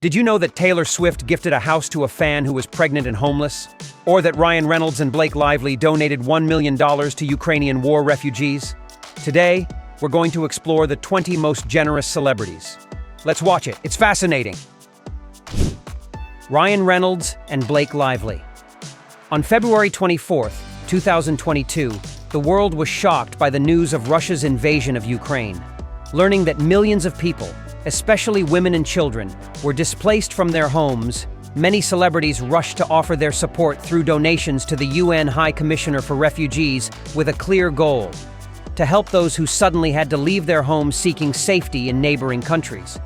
Did you know that Taylor Swift gifted a house to a fan who was pregnant and homeless? Or that Ryan Reynolds and Blake Lively donated $1 million to Ukrainian war refugees? Today, we're going to explore the 20 most generous celebrities. Let's watch it. It's fascinating. Ryan Reynolds and Blake Lively. On February 24, 2022, the world was shocked by the news of Russia's invasion of Ukraine. Learning that millions of people, especially women and children, were displaced from their homes, many celebrities rushed to offer their support through donations to the UN High Commissioner for Refugees with a clear goal: to help those who suddenly had to leave their homes seeking safety in neighboring countries.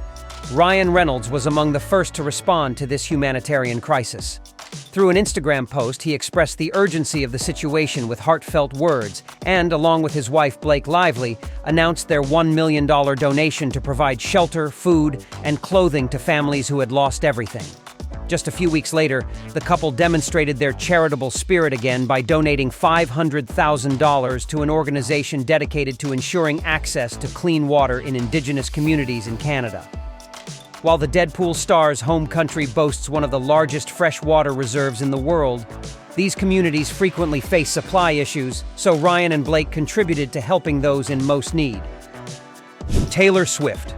Ryan Reynolds was among the first to respond to this humanitarian crisis. Through an Instagram post, he expressed the urgency of the situation with heartfelt words and, along with his wife Blake Lively, announced their $1 million donation to provide shelter, food, and clothing to families who had lost everything. Just a few weeks later, the couple demonstrated their charitable spirit again by donating $500,000 to an organization dedicated to ensuring access to clean water in Indigenous communities in Canada. While the Deadpool star's home country boasts one of the largest freshwater reserves in the world, these communities frequently face supply issues, so Ryan and Blake contributed to helping those in most need. Taylor Swift.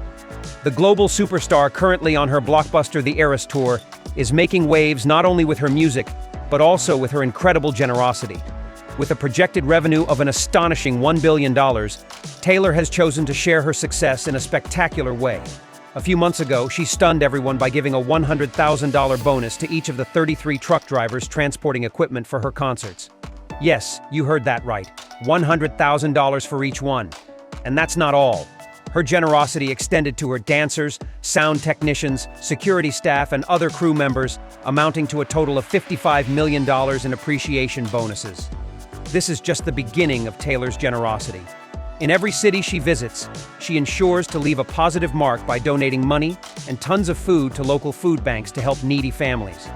The global superstar currently on her blockbuster The Eras Tour is making waves not only with her music, but also with her incredible generosity. With a projected revenue of an astonishing $1 billion, Taylor has chosen to share her success in a spectacular way. A few months ago, she stunned everyone by giving a $100,000 bonus to each of the 33 truck drivers transporting equipment for her concerts. Yes, you heard that right. $100,000 for each one. And that's not all. Her generosity extended to her dancers, sound technicians, security staff, and other crew members, amounting to a total of $55 million in appreciation bonuses. This is just the beginning of Taylor's generosity. In every city she visits, she ensures to leave a positive mark by donating money and tons of food to local food banks to help needy families.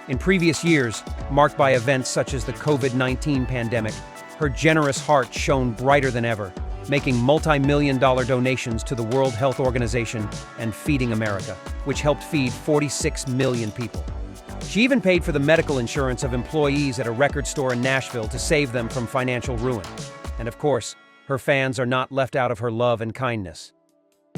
In previous years, marked by events such as the COVID-19 pandemic, her generous heart shone brighter than ever, making multi-million-dollar donations to the World Health Organization and Feeding America, which helped feed 46 million people. She even paid for the medical insurance of employees at a record store in Nashville to save them from financial ruin. And of course, her fans are not left out of her love and kindness.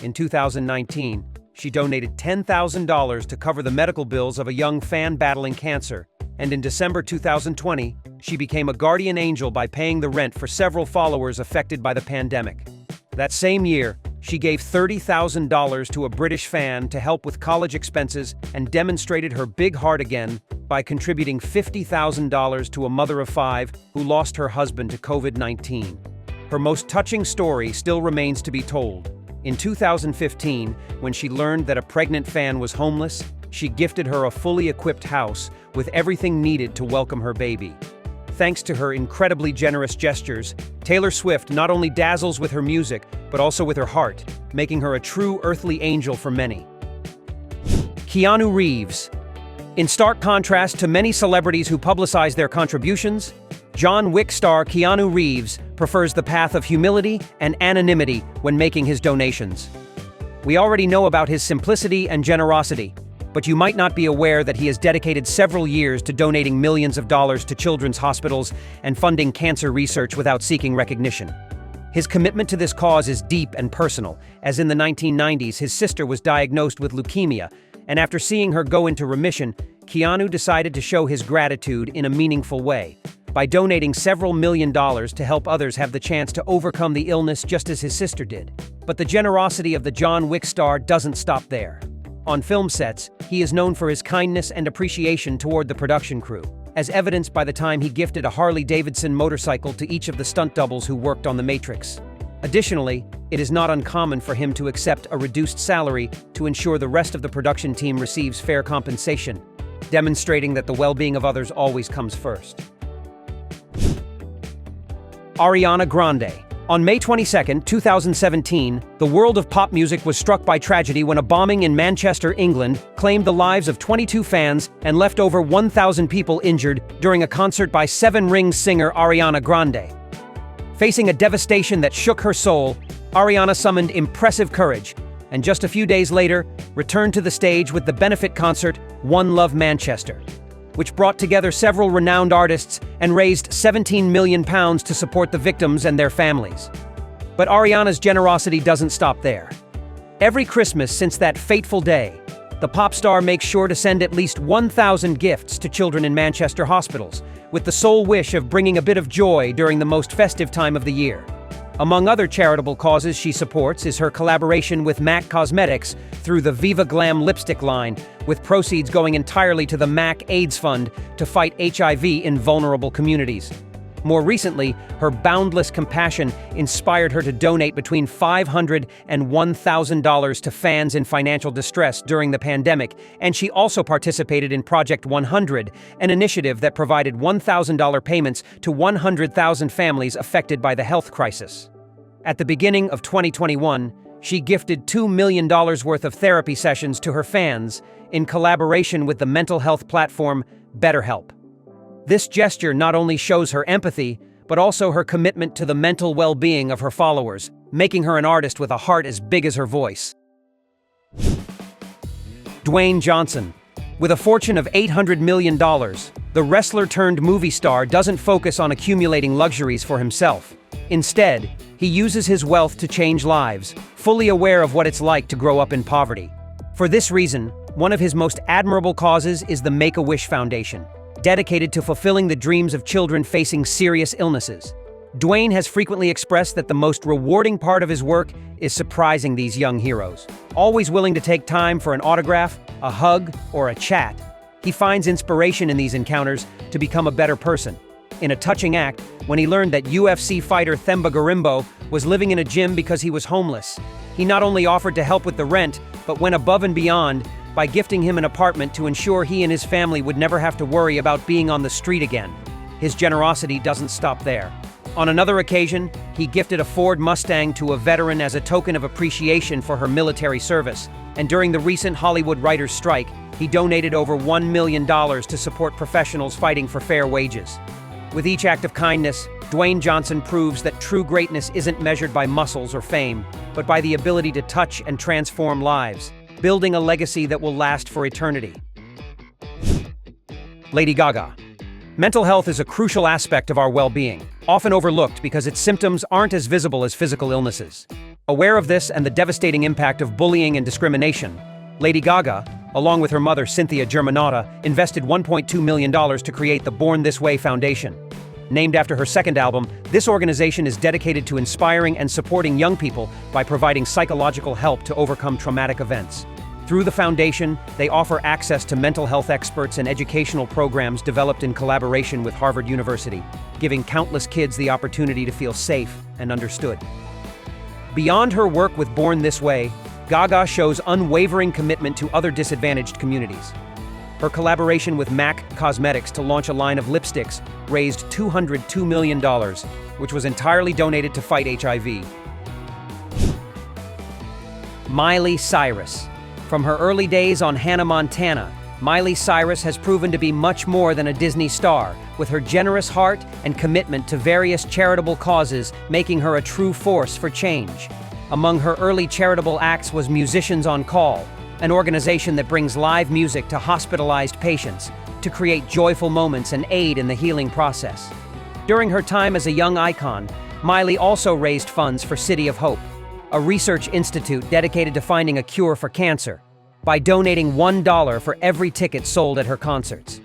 In 2019, she donated $10,000 to cover the medical bills of a young fan battling cancer, and in December 2020, she became a guardian angel by paying the rent for several followers affected by the pandemic. That same year, she gave $30,000 to a British fan to help with college expenses and demonstrated her big heart again by contributing $50,000 to a mother of 5 who lost her husband to COVID-19. Her most touching story still remains to be told. In 2015, when she learned that a pregnant fan was homeless, she gifted her a fully equipped house with everything needed to welcome her baby. Thanks to her incredibly generous gestures, Taylor Swift not only dazzles with her music, but also with her heart, making her a true earthly angel for many. Keanu Reeves. In stark contrast to many celebrities who publicize their contributions, John Wick star Keanu Reeves prefers the path of humility and anonymity when making his donations. We already know about his simplicity and generosity, but you might not be aware that he has dedicated several years to donating millions of dollars to children's hospitals and funding cancer research without seeking recognition. His commitment to this cause is deep and personal, as in the 1990s his sister was diagnosed with leukemia, and after seeing her go into remission, Keanu decided to show his gratitude in a meaningful way, by donating several million dollars to help others have the chance to overcome the illness just as his sister did. But the generosity of the John Wick star doesn't stop there. On film sets, he is known for his kindness and appreciation toward the production crew, as evidenced by the time he gifted a Harley-Davidson motorcycle to each of the stunt doubles who worked on The Matrix. Additionally, it is not uncommon for him to accept a reduced salary to ensure the rest of the production team receives fair compensation, demonstrating that the well-being of others always comes first. Ariana Grande. On May 22, 2017, the world of pop music was struck by tragedy when a bombing in Manchester, England, claimed the lives of 22 fans and left over 1,000 people injured during a concert by Seven Rings singer Ariana Grande. Facing a devastation that shook her soul, Ariana summoned impressive courage, and just a few days later, returned to the stage with the benefit concert One Love Manchester, which brought together several renowned artists and raised £17 million to support the victims and their families. But Ariana's generosity doesn't stop there. Every Christmas since that fateful day, the pop star makes sure to send at least 1,000 gifts to children in Manchester hospitals, with the sole wish of bringing a bit of joy during the most festive time of the year. Among other charitable causes she supports is her collaboration with MAC Cosmetics through the Viva Glam lipstick line, with proceeds going entirely to the MAC AIDS Fund to fight HIV in vulnerable communities. More recently, her boundless compassion inspired her to donate between $500 and $1,000 to fans in financial distress during the pandemic, and she also participated in Project 100, an initiative that provided $1,000 payments to 100,000 families affected by the health crisis. At the beginning of 2021, she gifted $2 million worth of therapy sessions to her fans in collaboration with the mental health platform BetterHelp. This gesture not only shows her empathy, but also her commitment to the mental well-being of her followers, making her an artist with a heart as big as her voice. Dwayne Johnson. With a fortune of $800 million, the wrestler-turned-movie star doesn't focus on accumulating luxuries for himself. Instead, he uses his wealth to change lives, fully aware of what it's like to grow up in poverty. For this reason, one of his most admirable causes is the Make-A-Wish Foundation, dedicated to fulfilling the dreams of children facing serious illnesses. Dwayne has frequently expressed that the most rewarding part of his work is surprising these young heroes. Always willing to take time for an autograph, a hug, or a chat, he finds inspiration in these encounters to become a better person. In a touching act, when he learned that UFC fighter Themba Gorimbo was living in a gym because he was homeless, he not only offered to help with the rent, but went above and beyond by gifting him an apartment to ensure he and his family would never have to worry about being on the street again. His generosity doesn't stop there. On another occasion, he gifted a Ford Mustang to a veteran as a token of appreciation for her military service. And during the recent Hollywood writers' strike, he donated over $1 million to support professionals fighting for fair wages. With each act of kindness, Dwayne Johnson proves that true greatness isn't measured by muscles or fame, but by the ability to touch and transform lives, building a legacy that will last for eternity. Lady Gaga. Mental health is a crucial aspect of our well-being, often overlooked because its symptoms aren't as visible as physical illnesses. Aware of this and the devastating impact of bullying and discrimination, Lady Gaga, along with her mother Cynthia Germanotta, invested $1.2 million to create the Born This Way Foundation. Named after her second album, this organization is dedicated to inspiring and supporting young people by providing psychological help to overcome traumatic events. Through the foundation, they offer access to mental health experts and educational programs developed in collaboration with Harvard University, giving countless kids the opportunity to feel safe and understood. Beyond her work with Born This Way, Gaga shows unwavering commitment to other disadvantaged communities. Her collaboration with MAC Cosmetics to launch a line of lipsticks raised $202 million, which was entirely donated to fight HIV. Miley Cyrus. From her early days on Hannah Montana, Miley Cyrus has proven to be much more than a Disney star, with her generous heart and commitment to various charitable causes making her a true force for change. Among her early charitable acts was Musicians on Call, an organization that brings live music to hospitalized patients to create joyful moments and aid in the healing process. During her time as a young icon, Miley also raised funds for City of Hope, a research institute dedicated to finding a cure for cancer, by donating $1 for every ticket sold at her concerts.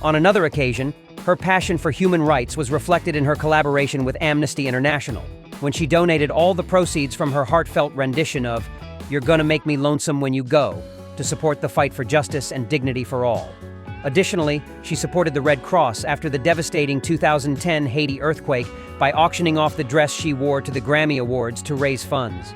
On another occasion, her passion for human rights was reflected in her collaboration with Amnesty International, when she donated all the proceeds from her heartfelt rendition of "You're Gonna Make Me Lonesome When You Go" to support the fight for justice and dignity for all. Additionally, she supported the Red Cross after the devastating 2010 Haiti earthquake by auctioning off the dress she wore to the Grammy Awards to raise funds.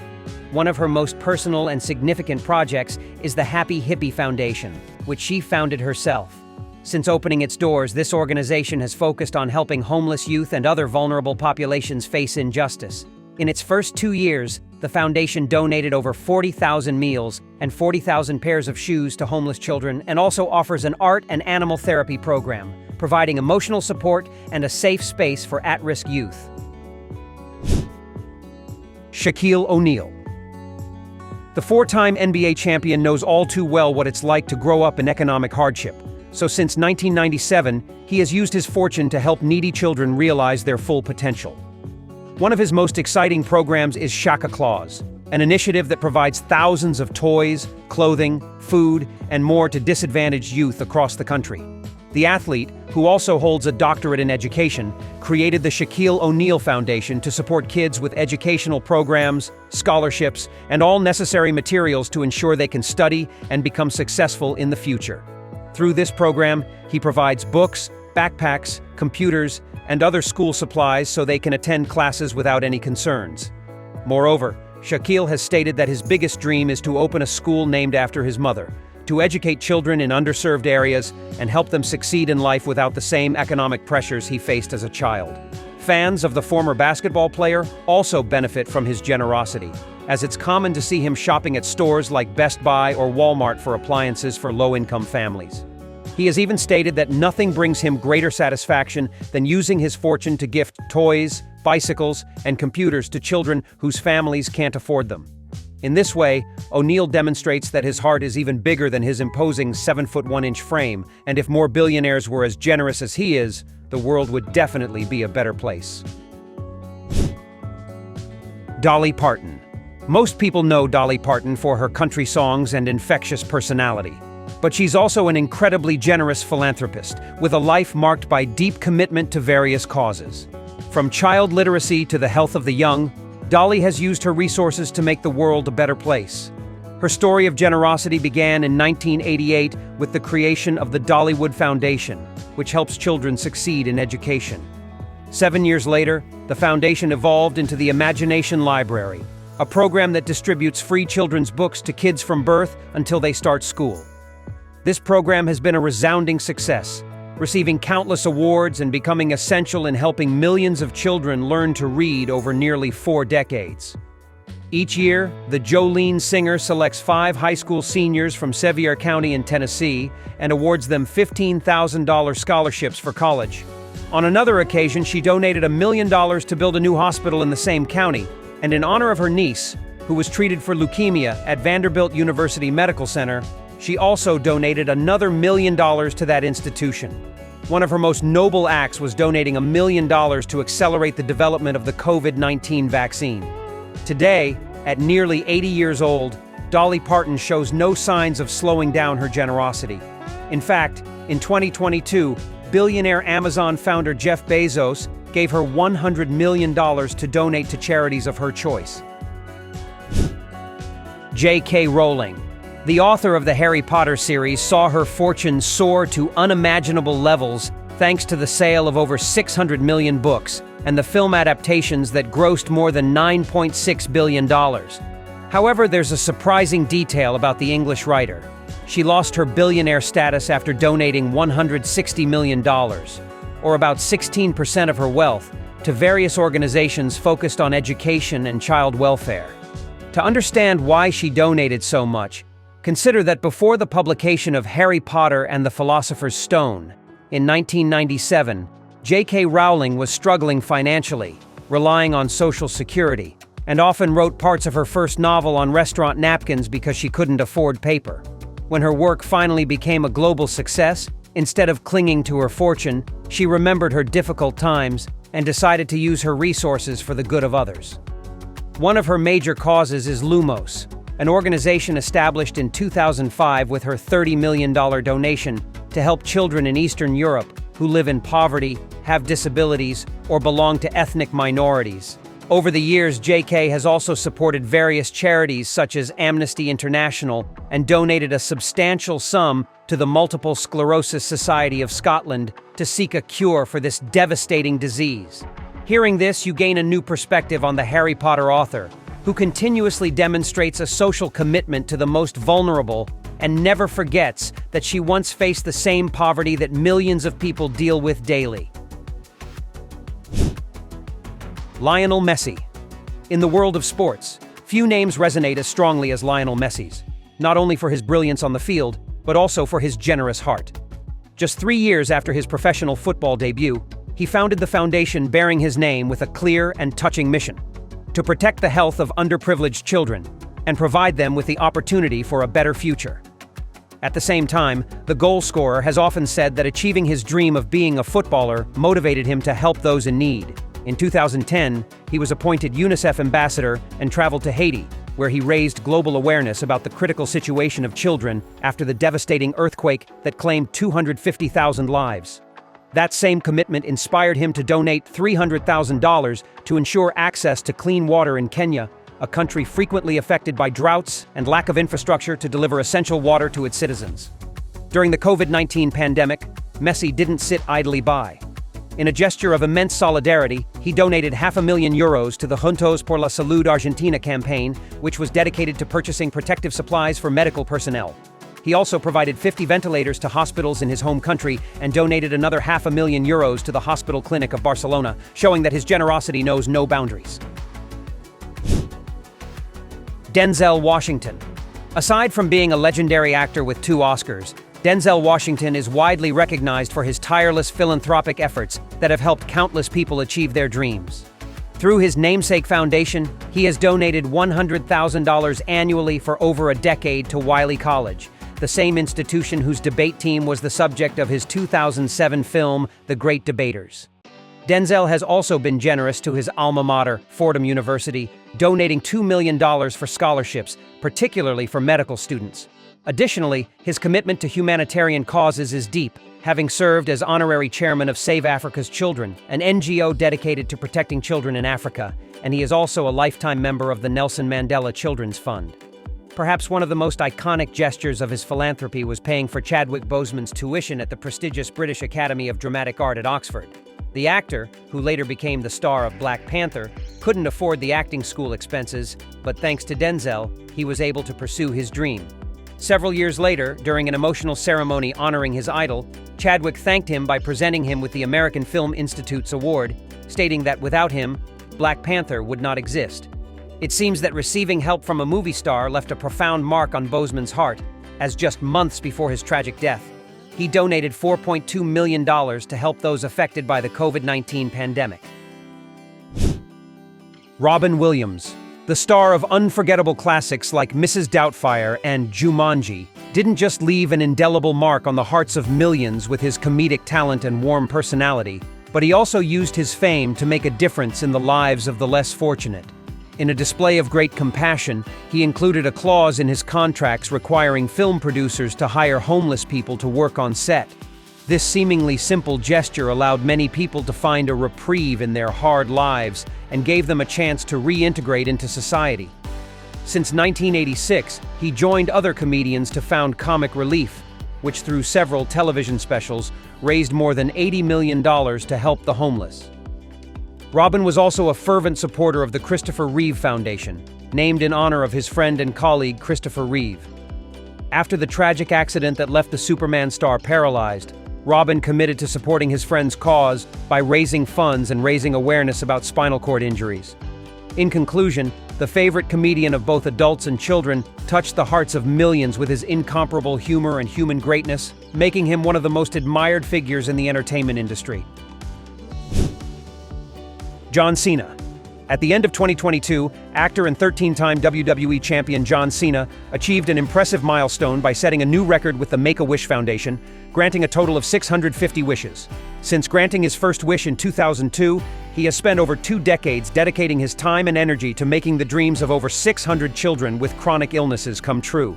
One of her most personal and significant projects is the Happy Hippie Foundation, which she founded herself. Since opening its doors, this organization has focused on helping homeless youth and other vulnerable populations face injustice. In its first 2 years, the foundation donated over 40,000 meals and 40,000 pairs of shoes to homeless children, and also offers an art and animal therapy program, providing emotional support and a safe space for at-risk youth. Shaquille ONeal. The four-time NBA champion knows all too well what it's like to grow up in economic hardship. So since 1997, he has used his fortune to help needy children realize their full potential. One of his most exciting programs is Shaka Claus, an initiative that provides thousands of toys, clothing, food, and more to disadvantaged youth across the country. The athlete, who also holds a doctorate in education, created the Shaquille ONeal Foundation to support kids with educational programs, scholarships, and all necessary materials to ensure they can study and become successful in the future. Through this program, he provides books, backpacks, computers, and other school supplies so they can attend classes without any concerns. Moreover, Shaquille has stated that his biggest dream is to open a school named after his mother, to educate children in underserved areas and help them succeed in life without the same economic pressures he faced as a child. Fans of the former basketball player also benefit from his generosity, as it's common to see him shopping at stores like Best Buy or Walmart for appliances for low-income families. He has even stated that nothing brings him greater satisfaction than using his fortune to gift toys, bicycles, and computers to children whose families can't afford them. In this way, ONeal demonstrates that his heart is even bigger than his imposing 7-foot-1-inch frame, and if more billionaires were as generous as he is, the world would definitely be a better place. Dolly Parton. Most people know Dolly Parton for her country songs and infectious personality. But she's also an incredibly generous philanthropist, with a life marked by deep commitment to various causes. From child literacy to the health of the young, Dolly has used her resources to make the world a better place. Her story of generosity began in 1988 with the creation of the Dollywood Foundation, which helps children succeed in education. 7 years later, the foundation evolved into the Imagination Library, a program that distributes free children's books to kids from birth until they start school. This program has been a resounding success, receiving countless awards and becoming essential in helping millions of children learn to read over nearly 4 decades. Each year, the Jolene Singer selects 5 high school seniors from Sevier County in Tennessee and awards them $15,000 scholarships for college. On another occasion, she donated $1 million to build a new hospital in the same county, and in honor of her niece, who was treated for leukemia at Vanderbilt University Medical Center, she also donated another $1 million to that institution. One of her most noble acts was donating $1 million to accelerate the development of the COVID-19 vaccine. Today, at nearly 80 years old, Dolly Parton shows no signs of slowing down her generosity. In fact, in 2022, billionaire Amazon founder Jeff Bezos gave her $100 million to donate to charities of her choice. J.K. Rowling. The author of the Harry Potter series saw her fortune soar to unimaginable levels thanks to the sale of over 600 million books and the film adaptations that grossed more than $9.6 billion. However, there's a surprising detail about the English writer. She lost her billionaire status after donating $160 million, or about 16% of her wealth, to various organizations focused on education and child welfare. To understand why she donated so much, consider that before the publication of Harry Potter and the Philosopher's Stone, in 1997, J.K. Rowling was struggling financially, relying on Social Security, and often wrote parts of her first novel on restaurant napkins because she couldn't afford paper. When her work finally became a global success, instead of clinging to her fortune, she remembered her difficult times and decided to use her resources for the good of others. One of her major causes is Lumos, an organization established in 2005 with her $30 million donation to help children in Eastern Europe who live in poverty, have disabilities, or belong to ethnic minorities. Over the years, J.K. has also supported various charities such as Amnesty International and donated a substantial sum to the Multiple Sclerosis Society of Scotland to seek a cure for this devastating disease. Hearing this, you gain a new perspective on the Harry Potter author, who continuously demonstrates a social commitment to the most vulnerable and never forgets that she once faced the same poverty that millions of people deal with daily. Lionel Messi. In the world of sports, few names resonate as strongly as Lionel Messi's, not only for his brilliance on the field, but also for his generous heart. Just 3 years after his professional football debut, he founded the foundation bearing his name with a clear and touching mission: to protect the health of underprivileged children. and provide them with the opportunity for a better future. At the same time, the goal scorer has often said that achieving his dream of being a footballer motivated him to help those in need. In 2010, he was appointed UNICEF ambassador and traveled to Haiti, where he raised global awareness about the critical situation of children after the devastating earthquake that claimed 250,000 lives. That same commitment inspired him to donate $300,000 to ensure access to clean water in Kenya, a country frequently affected by droughts and lack of infrastructure to deliver essential water to its citizens. During the COVID-19 pandemic, Messi didn't sit idly by. In a gesture of immense solidarity, he donated €500,000 to the Juntos por la Salud Argentina campaign, which was dedicated to purchasing protective supplies for medical personnel. He also provided 50 ventilators to hospitals in his home country and donated another €500,000 to the Hospital Clinic of Barcelona, showing that his generosity knows no boundaries. Denzel Washington. Aside from being a legendary actor with 2 Oscars, Denzel Washington is widely recognized for his tireless philanthropic efforts that have helped countless people achieve their dreams. Through his namesake foundation, he has donated $100,000 annually for over a decade to Wiley College, the same institution whose debate team was the subject of his 2007 film, The Great Debaters. Denzel has also been generous to his alma mater, Fordham University, donating $2 million for scholarships, particularly for medical students. Additionally, his commitment to humanitarian causes is deep, having served as honorary chairman of Save Africa's Children, an NGO dedicated to protecting children in Africa, and he is also a lifetime member of the Nelson Mandela Children's Fund. Perhaps one of the most iconic gestures of his philanthropy was paying for Chadwick Boseman's tuition at the prestigious British Academy of Dramatic Art at Oxford. The actor, who later became the star of Black Panther, couldn't afford the acting school expenses, but thanks to Denzel, he was able to pursue his dream. Several years later, during an emotional ceremony honoring his idol, Chadwick thanked him by presenting him with the American Film Institute's award, stating that without him, Black Panther would not exist. It seems that receiving help from a movie star left a profound mark on Boseman's heart, as just months before his tragic death, he donated $4.2 million to help those affected by the COVID-19 pandemic. Robin Williams, the star of unforgettable classics like Mrs. Doubtfire and Jumanji, didn't just leave an indelible mark on the hearts of millions with his comedic talent and warm personality, but he also used his fame to make a difference in the lives of the less fortunate. In a display of great compassion, he included a clause in his contracts requiring film producers to hire homeless people to work on set. This seemingly simple gesture allowed many people to find a reprieve in their hard lives and gave them a chance to reintegrate into society. Since 1986, he joined other comedians to found Comic Relief, which through several television specials raised more than $80 million to help the homeless. Robin was also a fervent supporter of the Christopher Reeve Foundation, named in honor of his friend and colleague Christopher Reeve. After the tragic accident that left the Superman star paralyzed, Robin committed to supporting his friend's cause by raising funds and raising awareness about spinal cord injuries. In conclusion, the favorite comedian of both adults and children touched the hearts of millions with his incomparable humor and human greatness, making him one of the most admired figures in the entertainment industry. John Cena. At the end of 2022, actor and 13-time WWE champion John Cena achieved an impressive milestone by setting a new record with the Make-A-Wish Foundation, granting a total of 650 wishes. Since granting his first wish in 2002, he has spent over 2 decades dedicating his time and energy to making the dreams of over 600 children with chronic illnesses come true.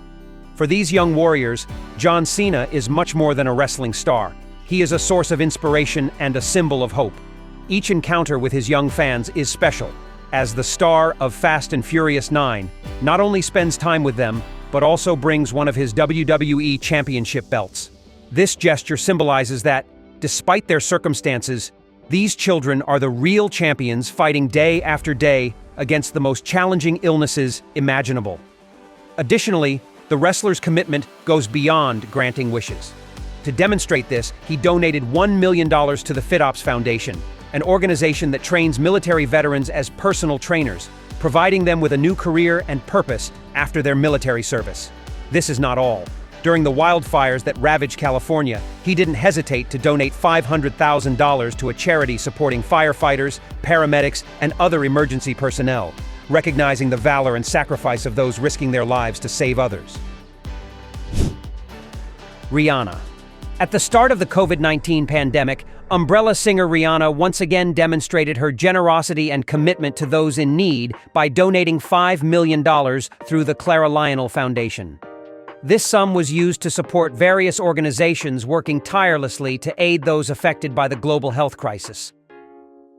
For these young warriors, John Cena is much more than a wrestling star. He is a source of inspiration and a symbol of hope. Each encounter with his young fans is special, as the star of Fast and Furious 9 not only spends time with them, but also brings one of his WWE Championship belts. This gesture symbolizes that, despite their circumstances, these children are the real champions fighting day after day against the most challenging illnesses imaginable. Additionally, the wrestler's commitment goes beyond granting wishes. To demonstrate this, he donated $1 million to the FitOps Foundation, an organization that trains military veterans as personal trainers, providing them with a new career and purpose after their military service. This is not all. During the wildfires that ravaged California, he didn't hesitate to donate $500,000 to a charity supporting firefighters, paramedics, and other emergency personnel. recognizing the valor and sacrifice of those risking their lives to save others. Rihanna. At the start of the COVID-19 pandemic, umbrella singer Rihanna once again demonstrated her generosity and commitment to those in need by donating $5 million through the Lionel Foundation. This sum was used to support various organizations working tirelessly to aid those affected by the global health crisis.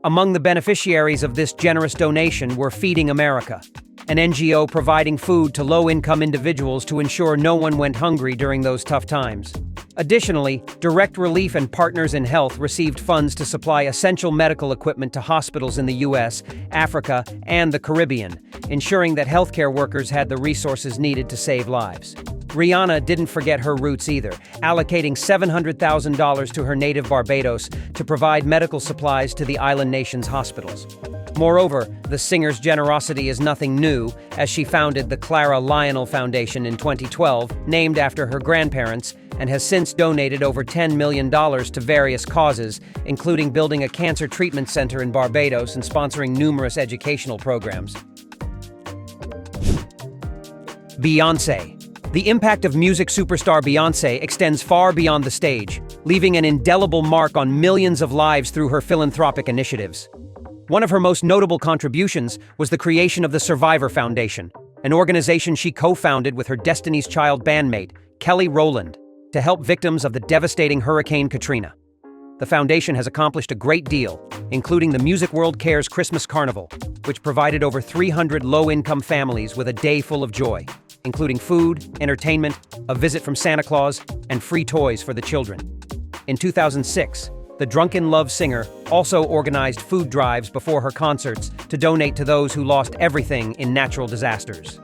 Among the beneficiaries of this generous donation were Feeding America, an NGO providing food to low-income individuals to ensure no one went hungry during those tough times. Additionally, Direct Relief and Partners in Health received funds to supply essential medical equipment to hospitals in the U.S., Africa, and the Caribbean, ensuring that healthcare workers had the resources needed to save lives. Rihanna didn't forget her roots either, allocating $700,000 to her native Barbados to provide medical supplies to the island nation's hospitals. Moreover, the singer's generosity is nothing new, as she founded the Lionel Foundation in 2012, named after her grandparents, and has since donated over $10 million to various causes, including building a cancer treatment center in Barbados and sponsoring numerous educational programs. Beyonce. The impact of music superstar Beyonce extends far beyond the stage, leaving an indelible mark on millions of lives through her philanthropic initiatives. One of her most notable contributions was the creation of the Survivor Foundation, an organization she co-founded with her Destiny's Child bandmate, Kelly Rowland, to help victims of the devastating Hurricane Katrina. The foundation has accomplished a great deal, including the Music World Cares Christmas Carnival, which provided over 300 low-income families with a day full of joy, including food, entertainment, a visit from Santa Claus, and free toys for the children. In 2006, the Drunken Love singer also organized food drives before her concerts to donate to those who lost everything in natural disasters.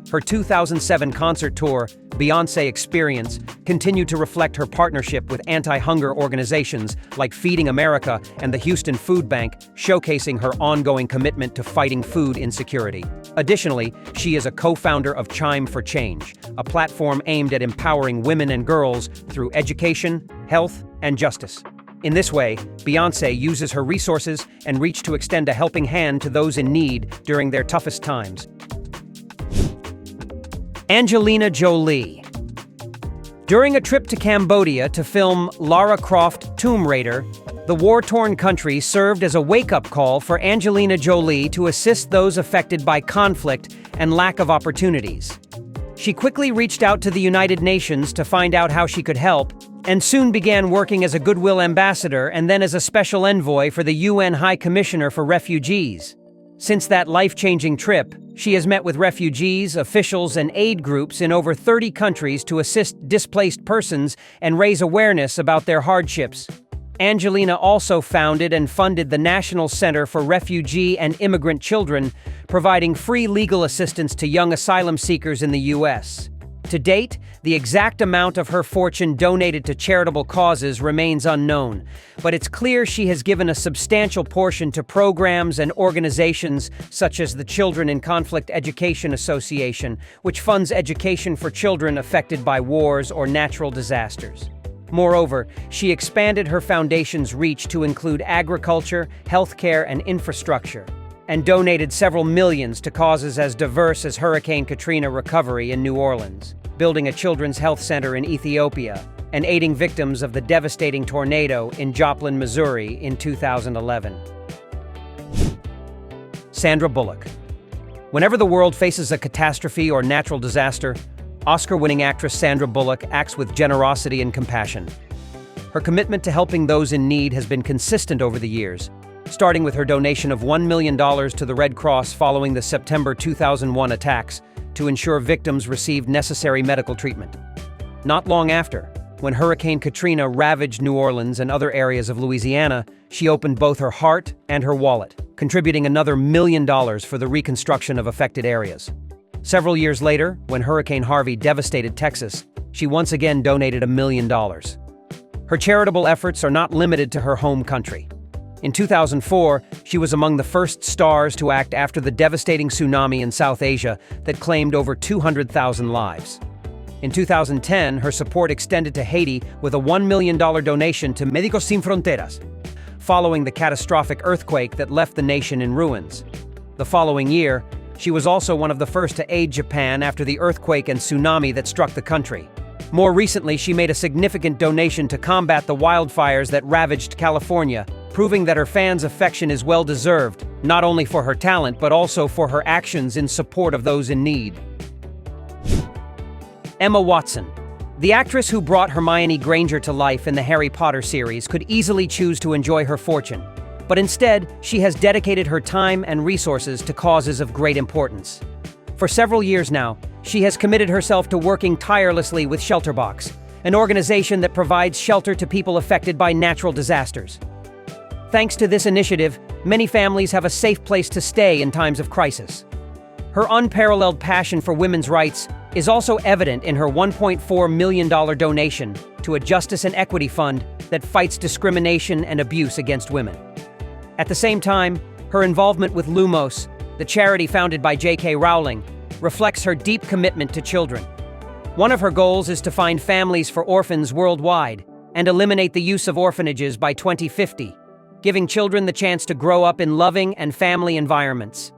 Her 2007 concert tour, Beyonce Experience, continued to reflect her partnership with anti-hunger organizations like Feeding America and the Houston Food Bank, showcasing her ongoing commitment to fighting food insecurity. Additionally, she is a co-founder of Chime for Change, a platform aimed at empowering women and girls through education, health, and justice. In this way, Beyonce uses her resources and reach to extend a helping hand to those in need during their toughest times. Angelina Jolie. During a trip to Cambodia to film Lara Croft Tomb Raider, the war-torn country served as a wake-up call for Angelina Jolie to assist those affected by conflict and lack of opportunities. She quickly reached out to the United Nations to find out how she could help, and soon began working as a Goodwill ambassador and then as a special envoy for the UN High Commissioner for Refugees. Since that life-changing trip, she has met with refugees, officials, and aid groups in over 30 countries to assist displaced persons and raise awareness about their hardships. Angelina also founded and funded the National Center for Refugee and Immigrant Children, providing free legal assistance to young asylum seekers in the U.S. To date, the exact amount of her fortune donated to charitable causes remains unknown, but it's clear she has given a substantial portion to programs and organizations such as the Children in Conflict Education Association, which funds education for children affected by wars or natural disasters. Moreover, she expanded her foundation's reach to include agriculture, healthcare, and infrastructure, and donated several millions to causes as diverse as Hurricane Katrina recovery in New Orleans, building a children's health center in Ethiopia, and aiding victims of the devastating tornado in Joplin, Missouri in 2011. Sandra Bullock. Whenever the world faces a catastrophe or natural disaster, Oscar-winning actress Sandra Bullock acts with generosity and compassion. Her commitment to helping those in need has been consistent over the years, starting with her donation of $1 million to the Red Cross following the September 2001 attacks to ensure victims received necessary medical treatment. Not long after, when Hurricane Katrina ravaged New Orleans and other areas of Louisiana, she opened both her heart and her wallet, contributing another $1 million for the reconstruction of affected areas. Several years later, when Hurricane Harvey devastated Texas, she once again donated $1 million. Her charitable efforts are not limited to her home country. In 2004, she was among the first stars to act after the devastating tsunami in South Asia that claimed over 200,000 lives. In 2010, her support extended to Haiti with a $1 million donation to Médicos Sin Fronteras, following the catastrophic earthquake that left the nation in ruins. The following year, She was also one of the first to aid Japan after the earthquake and tsunami that struck the country. More recently, she made a significant donation to combat the wildfires that ravaged California, proving that her fans' affection is well-deserved, not only for her talent but also for her actions in support of those in need. Emma Watson. The actress who brought Hermione Granger to life in the Harry Potter series could easily choose to enjoy her fortune, but instead, she has dedicated her time and resources to causes of great importance. For several years now, she has committed herself to working tirelessly with Shelterbox, an organization that provides shelter to people affected by natural disasters. Thanks to this initiative, many families have a safe place to stay in times of crisis. Her unparalleled passion for women's rights is also evident in her $1.4 million donation to a justice and equity fund that fights discrimination and abuse against women. At the same time, her involvement with Lumos, the charity founded by J.K. Rowling, reflects her deep commitment to children. One of her goals is to find families for orphans worldwide and eliminate the use of orphanages by 2050, giving children the chance to grow up in loving and family environments.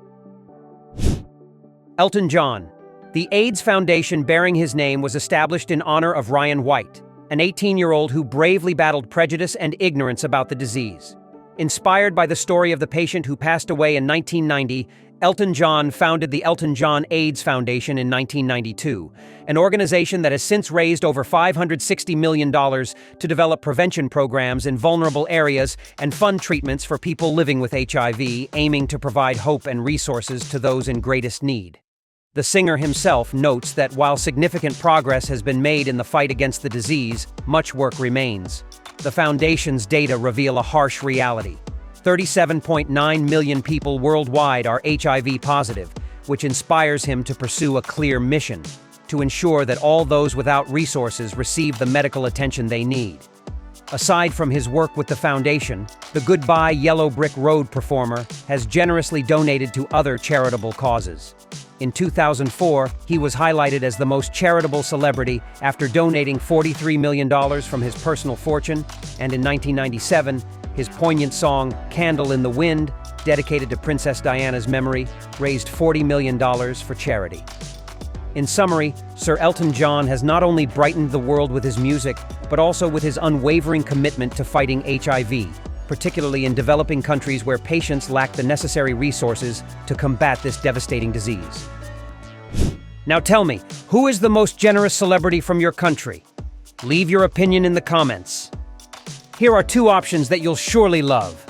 Elton John. The AIDS Foundation bearing his name was established in honor of Ryan White, an 18-year-old who bravely battled prejudice and ignorance about the disease. Inspired by the story of the patient who passed away in 1990, Elton John founded the Elton John AIDS Foundation in 1992, an organization that has since raised over $560 million to develop prevention programs in vulnerable areas and fund treatments for people living with HIV, aiming to provide hope and resources to those in greatest need. The singer himself notes that while significant progress has been made in the fight against the disease, much work remains. The foundation's data reveal a harsh reality. 37.9 million people worldwide are HIV positive, which inspires him to pursue a clear mission: to ensure that all those without resources receive the medical attention they need. Aside from his work with the foundation, the Goodbye Yellow Brick Road performer has generously donated to other charitable causes. In 2004, he was highlighted as the most charitable celebrity after donating $43 million from his personal fortune, and in 1997, his poignant song, Candle in the Wind, dedicated to Princess Diana's memory, raised $40 million for charity. In summary, Sir Elton John has not only brightened the world with his music, but also with his unwavering commitment to fighting HIV, particularly in developing countries where patients lack the necessary resources to combat this devastating disease. Now tell me, who is the most generous celebrity from your country? Leave your opinion in the comments. Here are two options that you'll surely love.